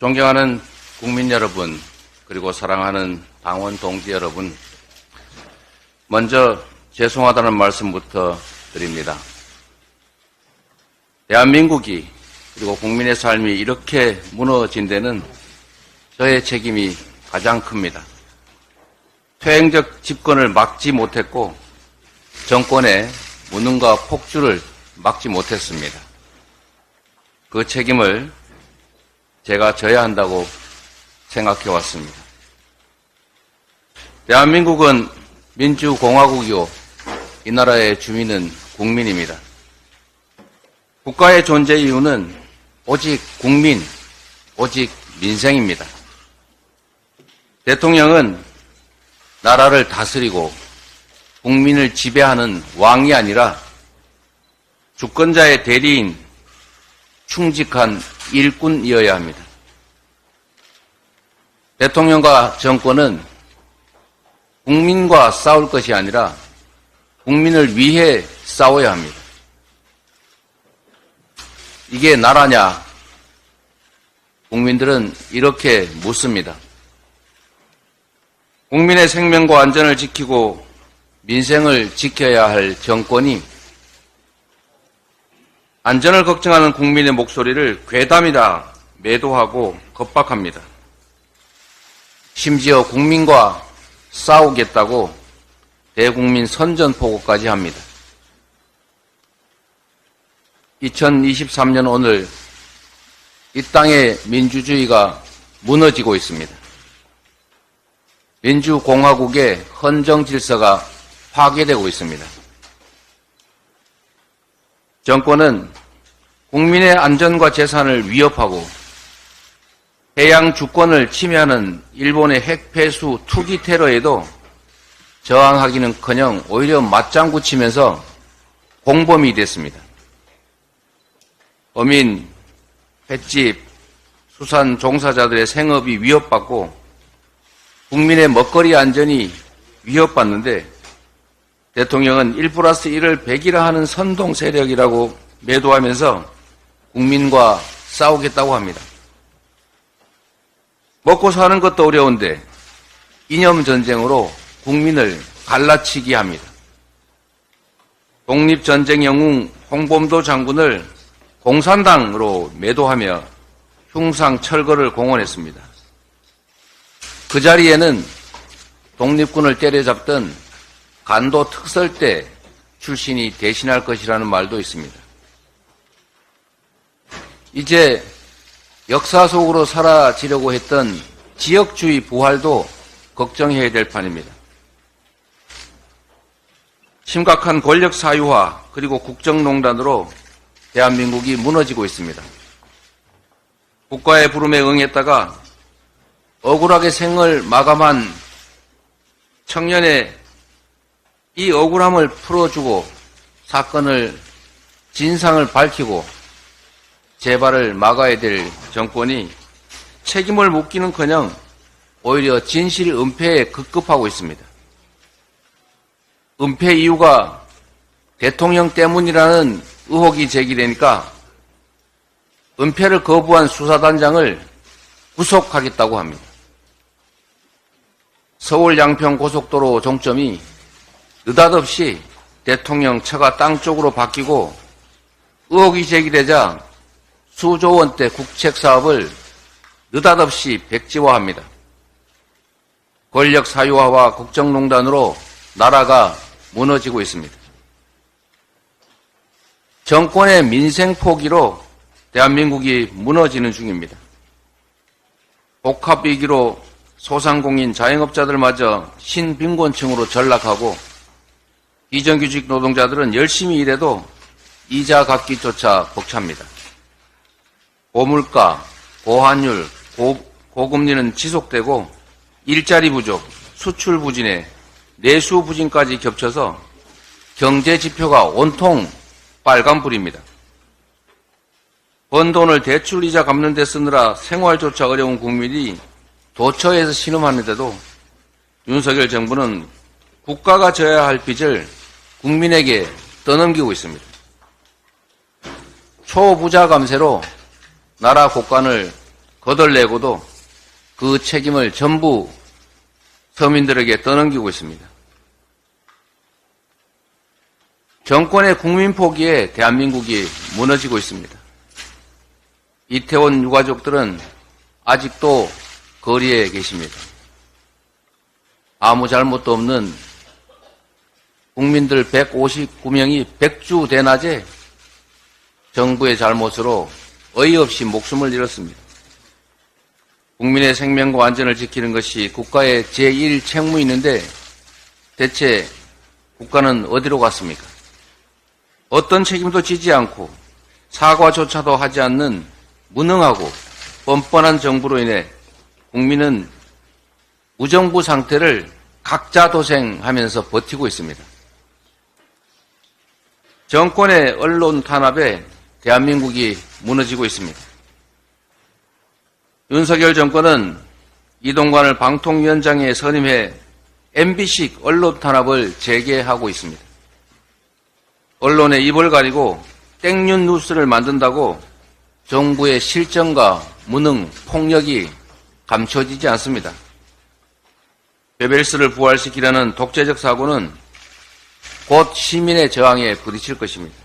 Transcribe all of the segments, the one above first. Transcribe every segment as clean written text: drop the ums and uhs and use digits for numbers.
존경하는 국민 여러분, 그리고 사랑하는 당원 동지 여러분, 먼저 죄송하다는 말씀부터 드립니다. 대한민국이 그리고 국민의 삶이 이렇게 무너진 데는 저의 책임이 가장 큽니다. 퇴행적 집권을 막지 못했고 정권의 무능과 폭주를 막지 못했습니다. 그 책임을 제가 져야 한다고 생각해 왔습니다. 대한민국은 민주공화국이요, 이 나라의 주민은 국민입니다. 국가의 존재 이유는 오직 국민, 오직 민생입니다. 대통령은 나라를 다스리고 국민을 지배하는 왕이 아니라 주권자의 대리인, 충직한 일꾼이어야 합니다. 대통령과 정권은 국민과 싸울 것이 아니라 국민을 위해 싸워야 합니다. 이게 나라냐? 국민들은 이렇게 묻습니다. 국민의 생명과 안전을 지키고 민생을 지켜야 할 정권이 안전을 걱정하는 국민의 목소리를 괴담이다 매도하고 겁박합니다. 심지어 국민과 싸우겠다고 대국민 선전포고까지 합니다. 2023년 오늘 이 땅의 민주주의가 무너지고 있습니다. 민주공화국의 헌정 질서가 파괴되고 있습니다. 정권은 국민의 안전과 재산을 위협하고 해양 주권을 침해하는 일본의 핵폐수 투기 테러에도 저항하기는커녕 오히려 맞장구 치면서 공범이 됐습니다. 어민, 횟집, 수산 종사자들의 생업이 위협받고 국민의 먹거리 안전이 위협받는데 대통령은 1+1을 100이라 하는 선동 세력이라고 매도하면서 국민과 싸우겠다고 합니다. 먹고 사는 것도 어려운데 이념전쟁으로 국민을 갈라치기 합니다. 독립전쟁 영웅 홍범도 장군을 공산당으로 매도하며 흉상 철거를 공언했습니다. 그 자리에는 독립군을 때려잡던 간도 특설대 출신이 대신할 것이라는 말도 있습니다. 이제 역사 속으로 사라지려고 했던 지역주의 부활도 걱정해야 될 판입니다. 심각한 권력 사유화 그리고 국정농단으로 대한민국이 무너지고 있습니다. 국가의 부름에 응했다가 억울하게 생을 마감한 청년의 이 억울함을 풀어주고 사건을 진상을 밝히고 재발을 막아야 될 정권이 책임을 묻기는커녕 오히려 진실 은폐에 급급하고 있습니다. 은폐 이유가 대통령 때문이라는 의혹이 제기되니까 은폐를 거부한 수사단장을 구속하겠다고 합니다. 서울 양평 고속도로 종점이 느닷없이 대통령 처가 땅 쪽으로 바뀌고 의혹이 제기되자 수조 원대 국책 사업을 느닷없이 백지화합니다. 권력 사유화와 국정농단으로 나라가 무너지고 있습니다. 정권의 민생 포기로 대한민국이 무너지는 중입니다. 복합위기로 소상공인 자영업자들마저 신빈곤층으로 전락하고 비정규직 노동자들은 열심히 일해도 이자 갚기조차 벅찹니다. 고물가, 고환율, 고금리는 지속되고 일자리 부족, 수출 부진에 내수 부진까지 겹쳐서 경제 지표가 온통 빨간불입니다. 번 돈을 대출 이자 갚는 데 쓰느라 생활조차 어려운 국민이 도처에서 신음하는데도 윤석열 정부는 국가가 져야 할 빚을 국민에게 떠넘기고 있습니다. 초부자 감세로 나라 곳간을 거덜내고도 그 책임을 전부 서민들에게 떠넘기고 있습니다. 정권의 국민 포기에 대한민국이 무너지고 있습니다. 이태원 유가족들은 아직도 거리에 계십니다. 아무 잘못도 없는 국민들 159명이 백주대낮에 정부의 잘못으로 어이없이 목숨을 잃었습니다. 국민의 생명과 안전을 지키는 것이 국가의 제1 책무인데 대체 국가는 어디로 갔습니까? 어떤 책임도 지지 않고 사과조차도 하지 않는 무능하고 뻔뻔한 정부로 인해 국민은 무정부 상태를 각자 도생하면서 버티고 있습니다. 정권의 언론 탄압에 대한민국이 무너지고 있습니다. 윤석열 정권은 이동관을 방통위원장에 선임해 MB식 언론 탄압을 재개하고 있습니다. 언론의 입을 가리고 땡윤 뉴스를 만든다고 정부의 실정과 무능, 폭력이 감춰지지 않습니다. 베벨스를 부활시키려는 독재적 사고는 곧 시민의 저항에 부딪힐 것입니다.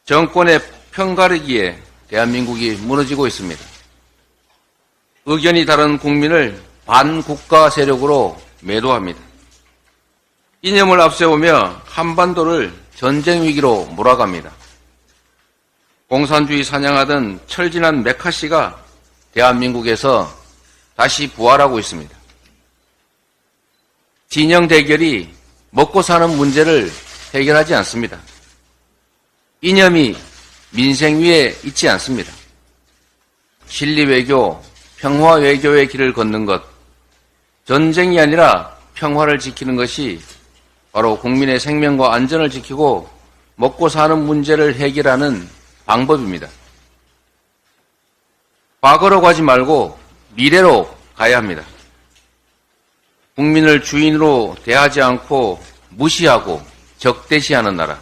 정권의 편가르기에 대한민국이 무너지고 있습니다. 의견이 다른 국민을 반국가 세력으로 매도합니다. 이념을 앞세우며 한반도를 전쟁 위기로 몰아갑니다. 공산주의 사냥하던 철진한 메카시가 대한민국에서 다시 부활하고 있습니다. 진영 대결이 먹고 사는 문제를 해결하지 않습니다. 이념이 민생 위에 있지 않습니다. 실리 외교, 평화 외교의 길을 걷는 것, 전쟁이 아니라 평화를 지키는 것이 바로 국민의 생명과 안전을 지키고 먹고 사는 문제를 해결하는 방법입니다. 과거로 가지 말고 미래로 가야 합니다. 국민을 주인으로 대하지 않고 무시하고 적대시하는 나라,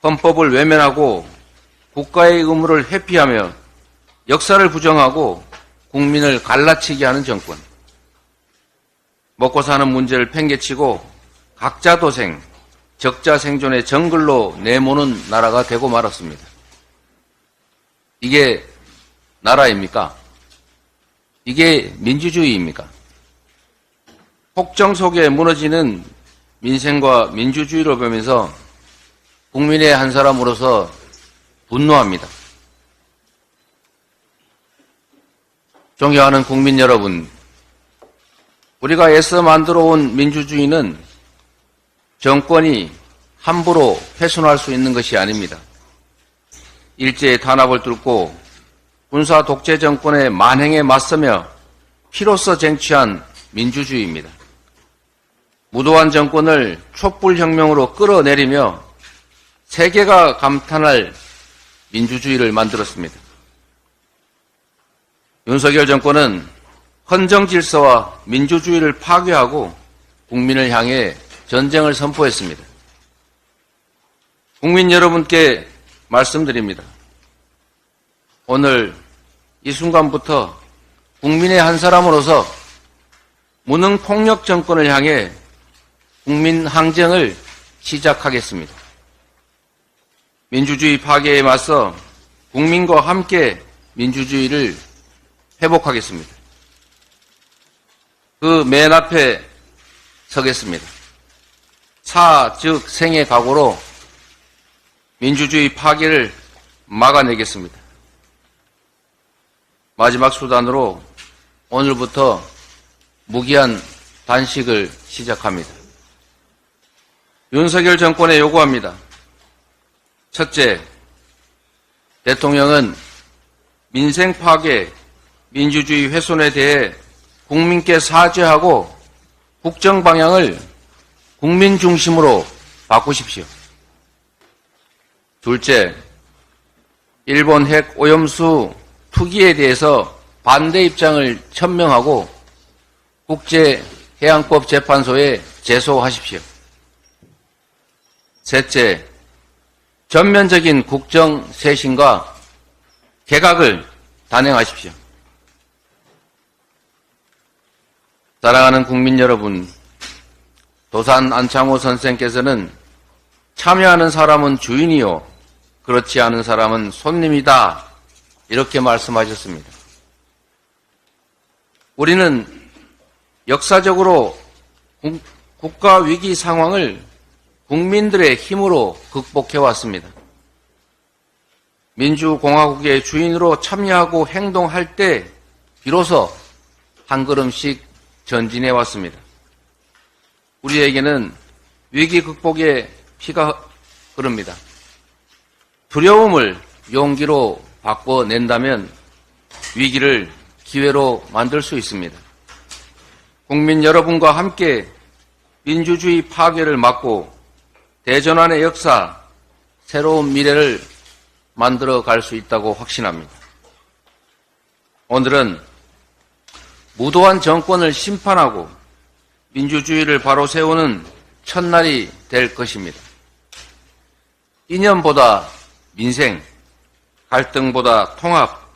헌법을 외면하고 국가의 의무를 회피하며 역사를 부정하고 국민을 갈라치게 하는 정권, 먹고 사는 문제를 팽개치고 각자 도생, 적자 생존의 정글로 내모는 나라가 되고 말았습니다. 이게 나라입니까? 이게 민주주의입니까? 폭정 속에 무너지는 민생과 민주주의를 보면서 국민의 한 사람으로서 분노합니다. 존경하는 국민 여러분, 우리가 애써 만들어 온 민주주의는 정권이 함부로 훼손할 수 있는 것이 아닙니다. 일제의 탄압을 뚫고 군사 독재 정권의 만행에 맞서며 피로써 쟁취한 민주주의입니다. 무도한 정권을 촛불혁명으로 끌어내리며 세계가 감탄할 민주주의를 만들었습니다. 윤석열 정권은 헌정질서와 민주주의를 파괴하고 국민을 향해 전쟁을 선포했습니다. 국민 여러분께 말씀드립니다. 오늘 이 순간부터 국민의 한 사람으로서 무능 폭력 정권을 향해 국민 항쟁을 시작하겠습니다. 민주주의 파괴에 맞서 국민과 함께 민주주의를 회복하겠습니다. 그 맨 앞에 서겠습니다. 사, 즉 생의 각오로 민주주의 파괴를 막아내겠습니다. 마지막 수단으로 오늘부터 무기한 단식을 시작합니다. 윤석열 정권에 요구합니다. 첫째, 대통령은 민생 파괴, 민주주의 훼손에 대해 국민께 사죄하고 국정 방향을 국민 중심으로 바꾸십시오. 둘째, 일본 핵 오염수 투기에 대해서 반대 입장을 천명하고 국제해양법재판소에 제소하십시오. 셋째, 전면적인 국정 쇄신과 개각을 단행하십시오. 사랑하는 국민 여러분, 도산 안창호 선생께서는 참여하는 사람은 주인이요, 그렇지 않은 사람은 손님이다, 이렇게 말씀하셨습니다. 우리는 역사적으로 국가 위기 상황을 국민들의 힘으로 극복해왔습니다. 민주공화국의 주인으로 참여하고 행동할 때 비로소 한 걸음씩 전진해왔습니다. 우리에게는 위기 극복의 피가 흐릅니다. 두려움을 용기로 바꿔낸다면 위기를 기회로 만들 수 있습니다. 국민 여러분과 함께 민주주의 파괴를 막고 대전환의 역사, 새로운 미래를 만들어 갈 수 있다고 확신합니다. 오늘은 무도한 정권을 심판하고 민주주의를 바로 세우는 첫날이 될 것입니다. 이념보다 민생, 갈등보다 통합,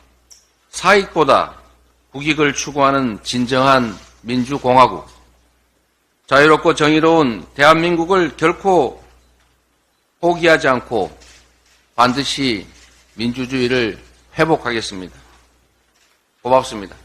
사익보다 국익을 추구하는 진정한 민주공화국, 자유롭고 정의로운 대한민국을 결코 포기하지 않고 반드시 민주주의를 회복하겠습니다. 고맙습니다.